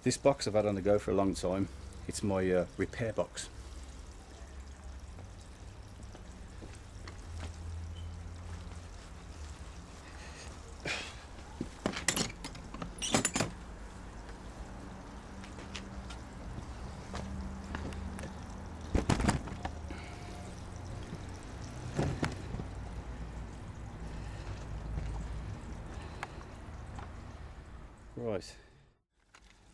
This box I've had on the go for a long time. It's my repair box. Right,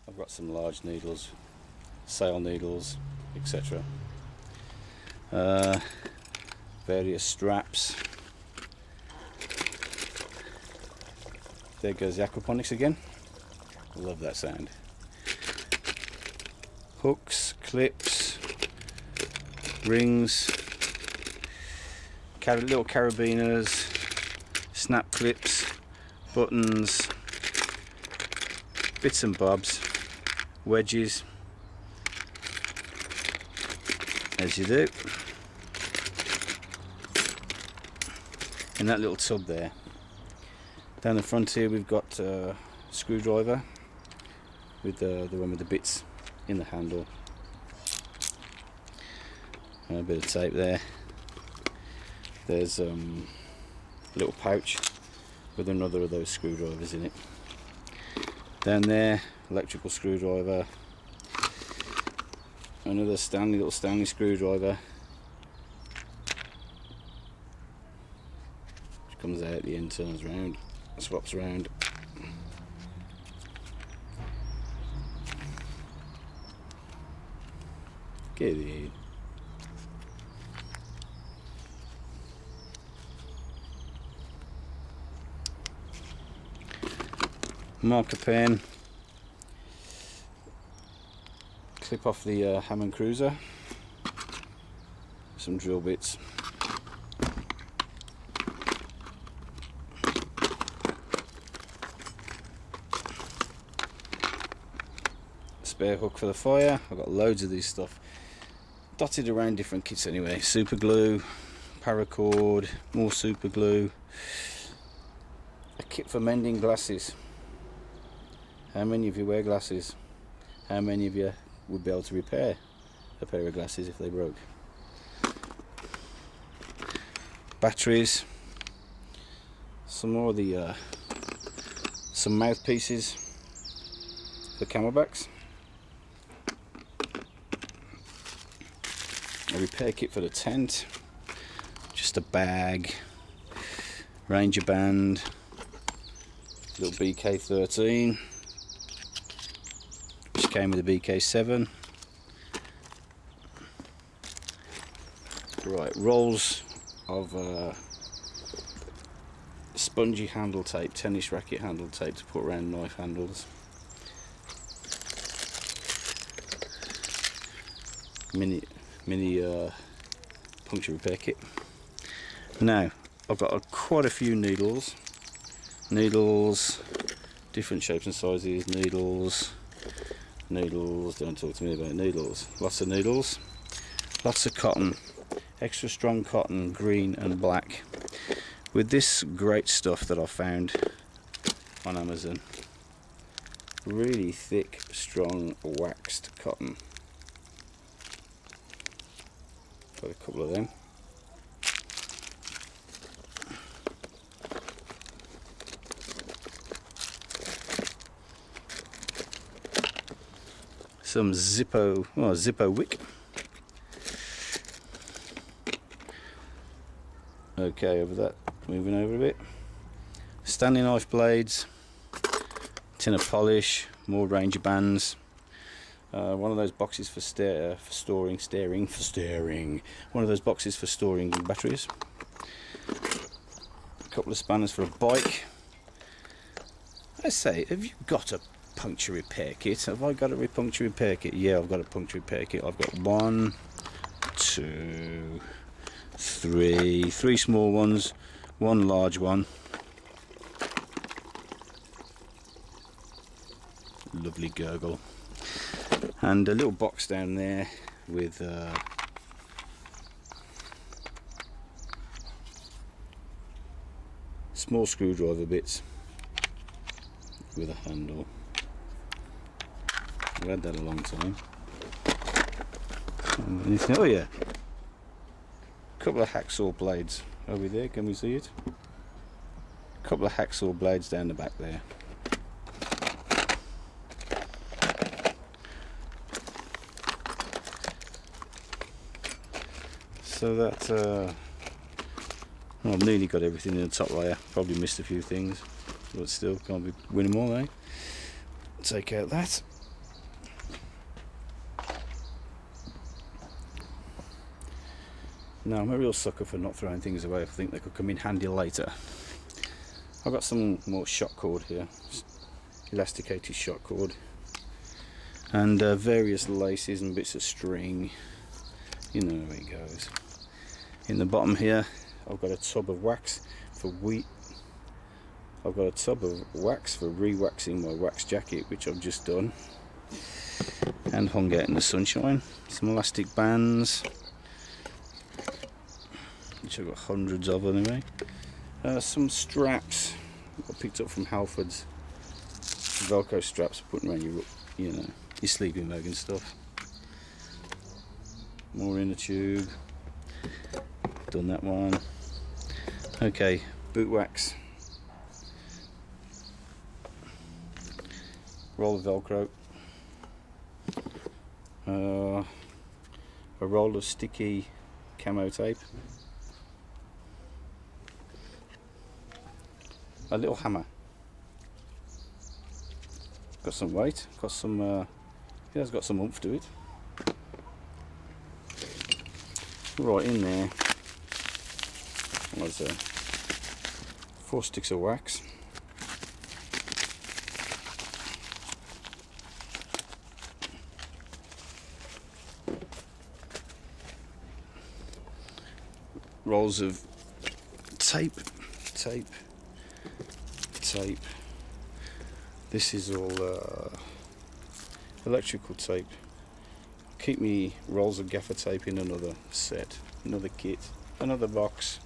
I've got some large needles, sail needles, etc. Various straps. There goes the aquaponics again. Love that sound. Hooks, clips, rings, little carabiners, snap clips, buttons, bits and bobs, wedges, as you do. In that little tub there. Down the front here we've got a screwdriver with the one with the bits in the handle. And a bit of tape there. There's a little pouch with another of those screwdrivers in it. Down there, electrical screwdriver, another little Stanley screwdriver, which comes out at the end, turns around, swaps around. Get it. Marker pen, clip off the Hammond Cruiser, some drill bits, spare hook for the fire. I've got loads of these stuff dotted around different kits anyway. Super glue, paracord, more super glue, a kit for mending glasses. How many of you wear glasses? How many of you would be able to repair a pair of glasses if they broke? Batteries, some more of the some mouthpieces for camelbacks, a repair kit for the tent, just a bag, Ranger band, little BK13. Came with a BK7. Right, rolls of spongy handle tape, tennis racket handle tape to put around knife handles. Mini puncture repair kit. Now I've got quite a few needles, different shapes and sizes, needles, don't talk to me about needles. Lots of needles, lots of cotton, extra strong cotton, green and black, with this great stuff that I found on Amazon. Really thick, strong, waxed cotton. Got a couple of them. Some Zippo wick. Okay, over that, moving over a bit. Stanley knife blades, tin of polish, more Ranger bands. One of those boxes for storing. One of those boxes for storing batteries. A couple of spanners for a bike. I say, have you got a puncture repair kit? Have I got a puncture repair kit? Yeah, I've got a puncture repair kit. I've got 1, 2, 3 small ones, 1 large one. Lovely gurgle. And a little box down there with small screwdriver bits with a handle. I've had that a long time. Anything? Oh yeah, a couple of hacksaw blades over there. Can we see it? A couple of hacksaw blades down the back there. So that well, I've nearly got everything in the top layer. Probably missed a few things, but still can't be winning them all, eh? Take out that. Now I'm a real sucker for not throwing things away. I think they could come in handy later. I've got some more shot cord here, elasticated shot cord, and various laces and bits of string. You know how it goes. In the bottom here, I've got a tub of wax for I've got a tub of wax for re-waxing my wax jacket, which I've just done and hung out in the sunshine. Some elastic bands, which I've got hundreds of anyway. Some straps I picked up from Halfords, Velcro straps for putting around your sleeping bag and stuff. More in the tube. Done that one. Okay, boot wax. Roll of Velcro. A roll of sticky camo tape. A little hammer. Got some weight. Got some. It has got some oomph to it. Right in there was 4 sticks of wax. Rolls of tape. This is all electrical tape. Keep me rolls of gaffer tape in another set, another kit, another box.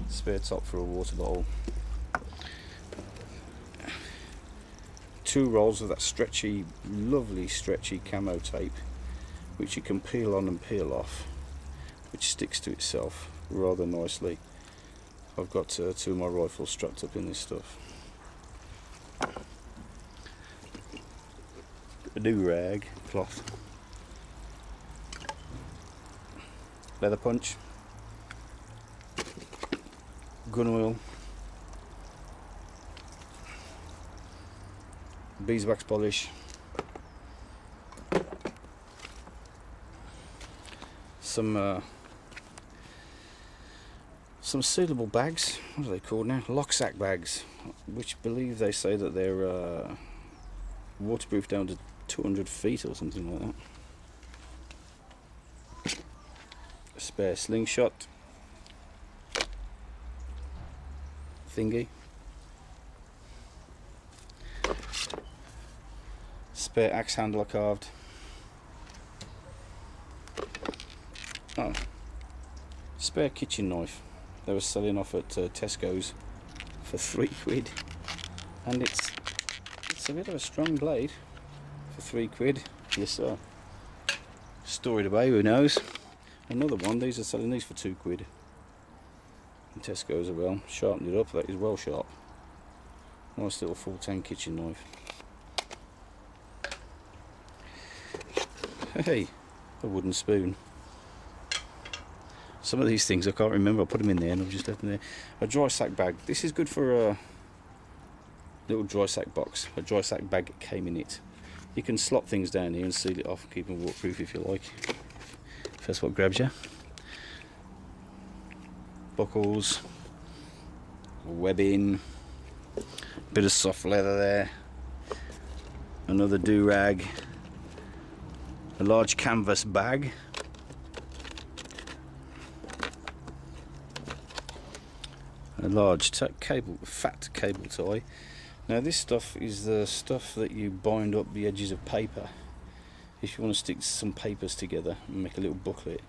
Spare top for a water bottle. 2 rolls of that stretchy, lovely stretchy camo tape, which you can peel on and peel off, which sticks to itself rather nicely. I've got 2 of my rifles strapped up in this stuff. A do-rag cloth. Leather punch. Gun oil. Beeswax polish. Some sealable bags. What are they called now? Locksack bags, which believe they say that they're waterproof down to 200 feet or something like that. A spare slingshot thingy. Spare axe handle I carved. Oh, spare kitchen knife. They were selling off at Tesco's for £3, and it's a bit of a strong blade for £3. Yes sir. Store it away, who knows. Another one, these are selling these for £2 in Tesco's as well. Sharpened it up, that is well sharp. Nice little full 10 kitchen knife. Hey, a wooden spoon. Some of these things I can't remember, I put them in there and I've just left them there. A dry sack bag. This is good for a little dry sack box. A dry sack bag came in it. You can slot things down here and seal it off and keep them waterproof if you like. If that's what grabs you. Buckles. Webbing. Bit of soft leather there. Another do-rag. A large canvas bag. A large fat cable tie. Now this stuff is the stuff that you bind up the edges of paper if you want to stick some papers together and make a little booklet.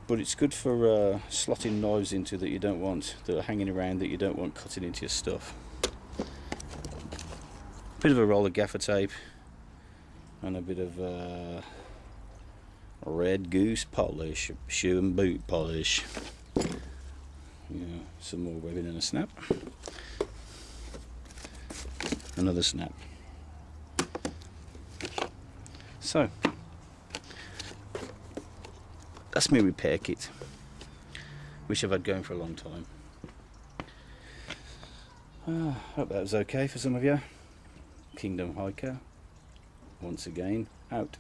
But it's good for slotting knives into that you don't want, that are hanging around that you don't want cutting into your stuff. Bit of a roll of gaffer tape and a bit of red goose polish, shoe and boot polish. Yeah, some more webbing and a snap. Another snap. So that's my repair kit, which I've had going for a long time. Hope that was okay for some of you. Kingdom Hiker, once again, out.